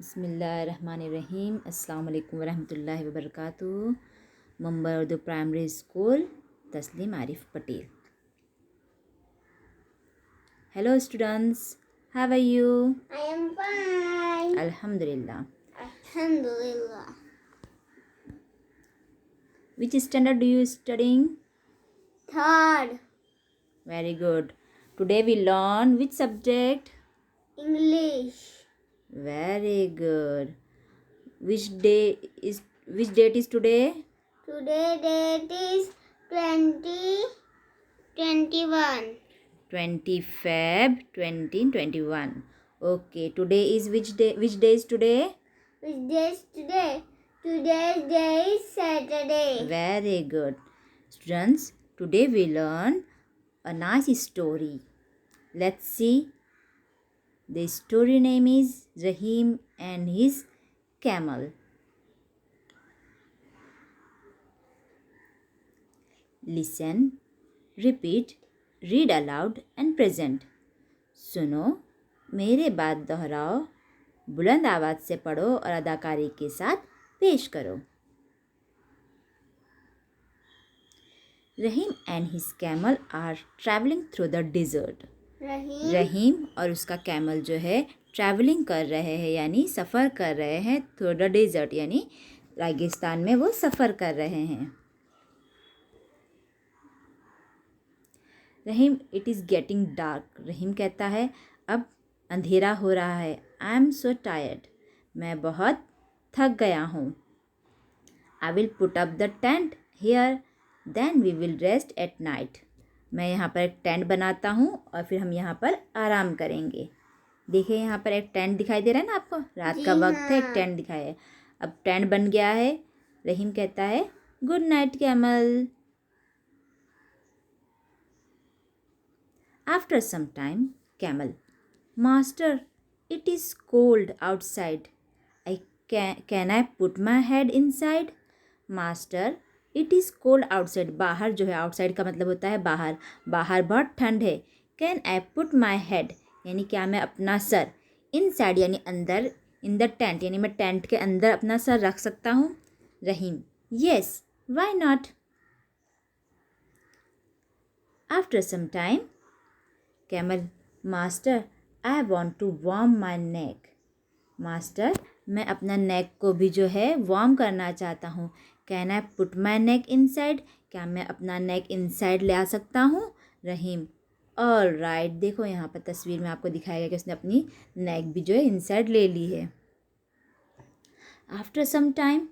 बिस्मिल्लाहिर्रहमानिर्रहीम। अस्सलाम वालेकुम वरहमतुल्लाहि वबरकातुहू। Mumbai Urdu primary school, Tasleem Arif Patel. Hello students, how are you? I am fine. अल्हम्दुलिल्लाह। Alhamdulillah. Which standard do you studying? Third, Very good. Today we learn which subject? English. Very good. Which date is today? Today date is 2021. 20 Feb 2021. Okay, today is which day? Which day is today? Which day is today? Today's day is Saturday. Very good. Students, today we learn a nice story. Let's see. The story name is Rahim and his camel. Listen, repeat, read aloud and present. सुनो, मेरे बात दोहराओ, बुलंद आवाज़ से पढ़ो और अदाकारी के साथ पेश करो। Rahim and his camel are travelling through the desert. Rahim और उसका कैमल जो है ट्रैवलिंग कर रहे हैं, यानी सफ़र कर रहे हैं थ्रू द डिज़र्ट, यानी रेगिस्तान में वो सफ़र कर रहे हैं। रहीम, इट इज़ गेटिंग डार्क। रहीम कहता है अब अंधेरा हो रहा है। आई एम सो टायर्ड, मैं बहुत थक गया हूँ। I will put up the tent here, then we will rest at night. मैं यहाँ पर एक टेंट बनाता हूँ और फिर हम यहाँ पर आराम करेंगे। देखिए यहाँ पर एक टेंट दिखाई दे रहा है ना आपको, रात का वक्त है, एक टेंट दिखाया है। अब टेंट बन गया है। रहीम कहता है good night camel. After some time, camel, Master, it is cold outside. Can I put my head inside? Master, it is cold outside. बाहर जो है, outside का मतलब होता है बाहर, बाहर बहुत ठंड है। Can I put my head? यानी क्या मैं अपना सर, inside यानी अंदर, in the tent यानी मैं टेंट के अंदर अपना सर रख सकता हूँ। Rahim, yes, why not? After some time, camel, master, I want to warm my neck. Master, मैं अपना नेक को भी जो है वार्म करना चाहता हूँ। Can I put my neck inside? क्या मैं अपना नेक इनसाइड ले आ सकता हूँ? रहीम, ऑल राइट। देखो यहाँ पर तस्वीर में आपको दिखाया गया कि उसने अपनी नेक भी जो है इनसाइड ले ली है। After some time,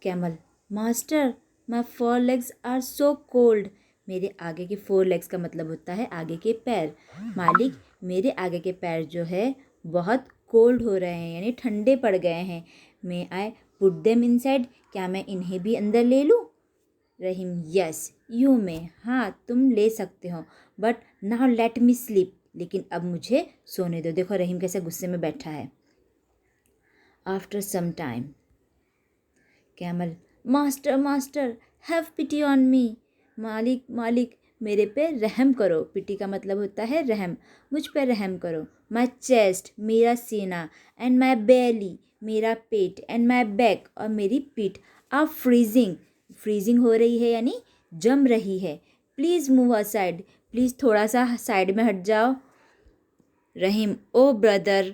camel, master, my four legs are so cold. मेरे आगे के 4 लेग्स का मतलब होता है आगे के पैर। मालिक, मेरे आगे के पैर जो है बहुत कोल्ड हो रहे हैं, यानी ठंडे पड़ गए हैं। मे आई पुट देम इनसाइड? क्या मैं इन्हें भी अंदर ले लूँ? रहीम, यस यू मे, हाँ तुम ले सकते हो, but now let me sleep. लेकिन अब मुझे सोने दो। देखो रहीम कैसे गुस्से में बैठा है। After some time, camel, master master, have pity on me. मालिक मालिक, मेरे पे रहम करो। पिटी का मतलब होता है रहम, मुझ पे रहम करो। माई चेस्ट, मेरा सीना, एंड माई बेली, मेरा पेट, एंड माई बैक, और मेरी पीठ, आर फ्रीजिंग, फ्रीजिंग हो रही है यानी जम रही है। प्लीज़ मूव असाइड, प्लीज़ थोड़ा सा साइड में हट जाओ। रहीम, ओ ब्रदर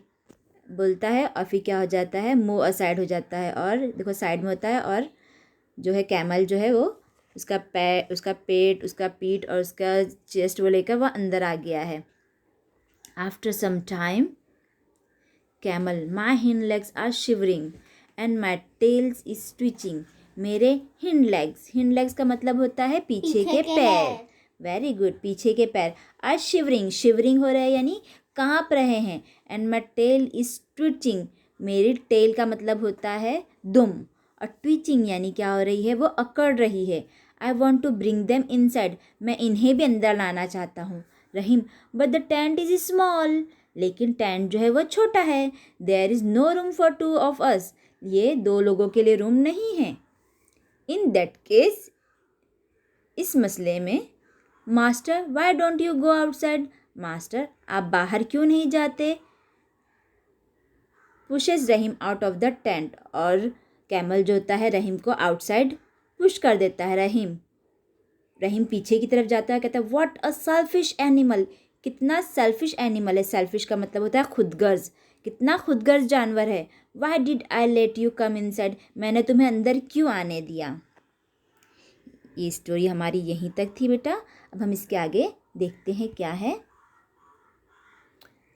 बोलता है और फिर क्या हो जाता है, मूव असाइड हो जाता है, और देखो साइड में होता है, और जो है कैमल जो है वो उसका पैर, उसका पेट, उसका पीठ और उसका चेस्ट वो लेकर वह अंदर आ गया है। After some time, camel, my hind legs are shivering and my tails is twitching. मेरे हिंड लेग्स का मतलब होता है पीछे के पैर। वेरी गुड, पीछे के पैर। आर शिवरिंग, शिवरिंग हो रहे हैं यानी काँप रहे हैं। And my tail is twitching, मेरी टेल का मतलब होता है दुम, और ट्विचिंग यानी क्या हो रही है, वो अकड़ रही है। I want to bring them inside, मैं इन्हें भी अंदर लाना चाहता हूँ। Rahim, but the tent is small, लेकिन टेंट जो है वो छोटा है। There is no room for 2 of us, ये 2 लोगों के लिए रूम नहीं है। इन दैट केस, इस मसले में, master why don't you go outside? Master आप बाहर क्यों नहीं जाते? Pushes Rahim out of the tent, और कैमल जो होता है रहीम को आउटसाइड पुश कर देता है। रहीम पीछे की तरफ जाता है, कहता है व्हाट अ सेल्फिश एनिमल, कितना सेल्फिश एनिमल है। सेल्फिश का मतलब होता है खुदगर्ज, कितना खुदगर्ज जानवर है। Why did I let you come inside, मैंने तुम्हें अंदर क्यों आने दिया। ये स्टोरी हमारी यहीं तक थी बेटा। अब हम इसके आगे देखते हैं क्या है।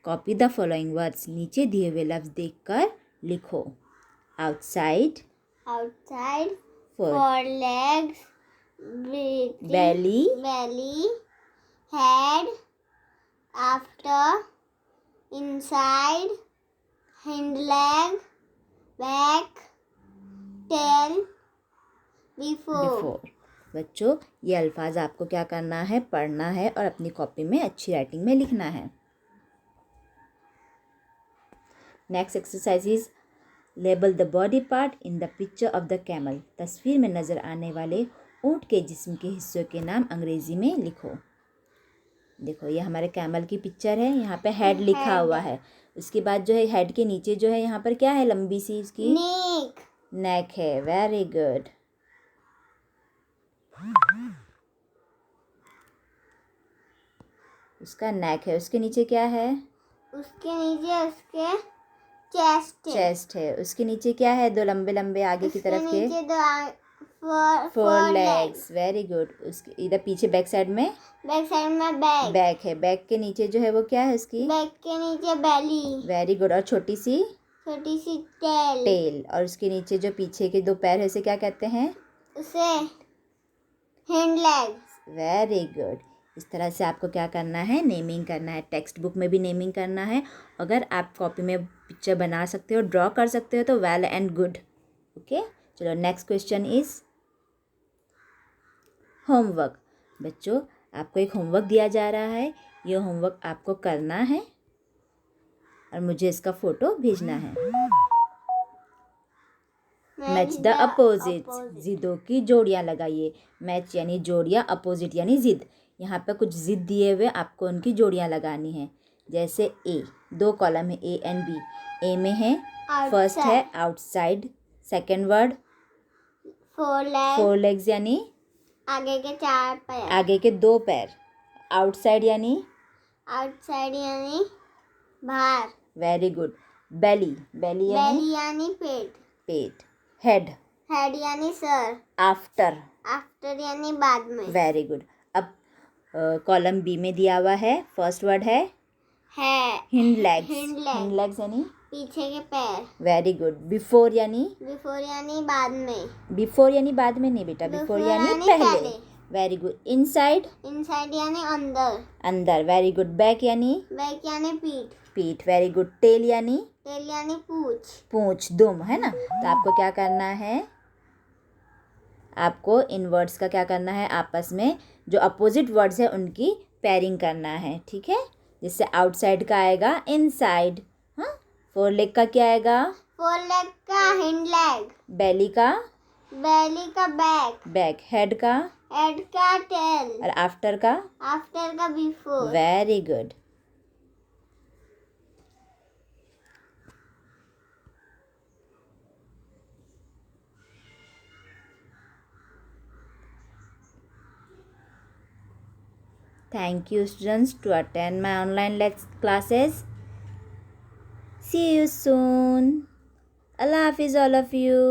कॉपी द फॉलोइंग वर्ड्स, नीचे दिए हुए लफ्ज देखकर लिखो। Outside, outside, four, four legs, breathing, belly, belly, head, after, inside, hind leg, back, tail, before. Before. बच्चों ये अल्फाज आपको क्या करना है, पढ़ना है और अपनी कॉपी में अच्छी राइटिंग में लिखना है। Next exercise is label the body part in the picture of the camel, तस्वीर में नज़र आने वाले ऊँट के जिस्म के हिस्सों के नाम अंग्रेज़ी में लिखो। देखो ये हमारे कैमल की पिक्चर है, यहाँ पे हेड लिखा हुआ है। उसके बाद जो है हेड के नीचे जो है यहाँ पर क्या है, लंबी सी इसकी नेक है। Very good. उसका नेक है, उसके नीचे क्या है, उसके नीचे उसके चेस्ट है। उसके नीचे क्या है, दो लंबे लंबे आगे की तरफ के नीचे दो फोर लेग्स। Very good. उसके इधर पीछे बैक साइड में बैक है। बैक के नीचे जो है वो क्या है, उसकी बैक के नीचे बेली। Very good. और छोटी सी टेल। और उसके नीचे जो पीछे के दो पैर है उसे क्या कहते हैं, उसे हिंड लेग्स। Very good. इस तरह से आपको क्या करना है, नेमिंग करना है। टेक्स्ट बुक में भी नेमिंग करना है। अगर आप कॉपी में पिक्चर बना सकते हो, ड्रॉ कर सकते हो तो वेल एंड गुड। ओके चलो नेक्स्ट क्वेश्चन इज होमवर्क। बच्चों आपको एक होमवर्क दिया जा रहा है, ये होमवर्क आपको करना है और मुझे इसका फोटो भेजना है। मैच द अपोजिट, जिदों की जोड़ियाँ लगाइए। मैच यानी जोड़ियाँ, अपोजिट यानी जिद। यहाँ पे कुछ जिद दिए हुए, आपको उनकी जोड़ियाँ लगानी है। जैसे ए, दो कॉलम है ए एंड बी। ए में है फर्स्ट है outside, second word four legs यानी आगे के चार पैर, आगे के दो पैर। आउटसाइड यानी बाहर। Very good. बेली यानी पेट। हेड यानी सर। आफ्टर यानी बाद में। Very good. अब कॉलम बी में दिया हुआ है, फर्स्ट वर्ड है हिंड लेग्स यानी पीछे के पैर। Very good. बिफोर यानी बाद में। बिफोर यानी बाद में नहीं बेटा, बिफोर यानी पहले। Very good. इनसाइड यानी अंदर। Very good. बैक यानी पीठ। Very good. टेल यानी पूंछ, दुम, है ना। तो आपको क्या करना है, आपको इन वर्ड्स का क्या करना है, आपस में जो अपोजिट वर्ड्स है उनकी पेयरिंग करना है, ठीक है। जिससे आउटसाइड का आएगा इनसाइड, हाँ। फोर लेग का क्या आएगा, हिंड लेग। बेली का बैक। हेड का टेल। और आफ्टर का before. Very good. Thank you students to attend my online classes. See you soon. Allah Hafiz all of you.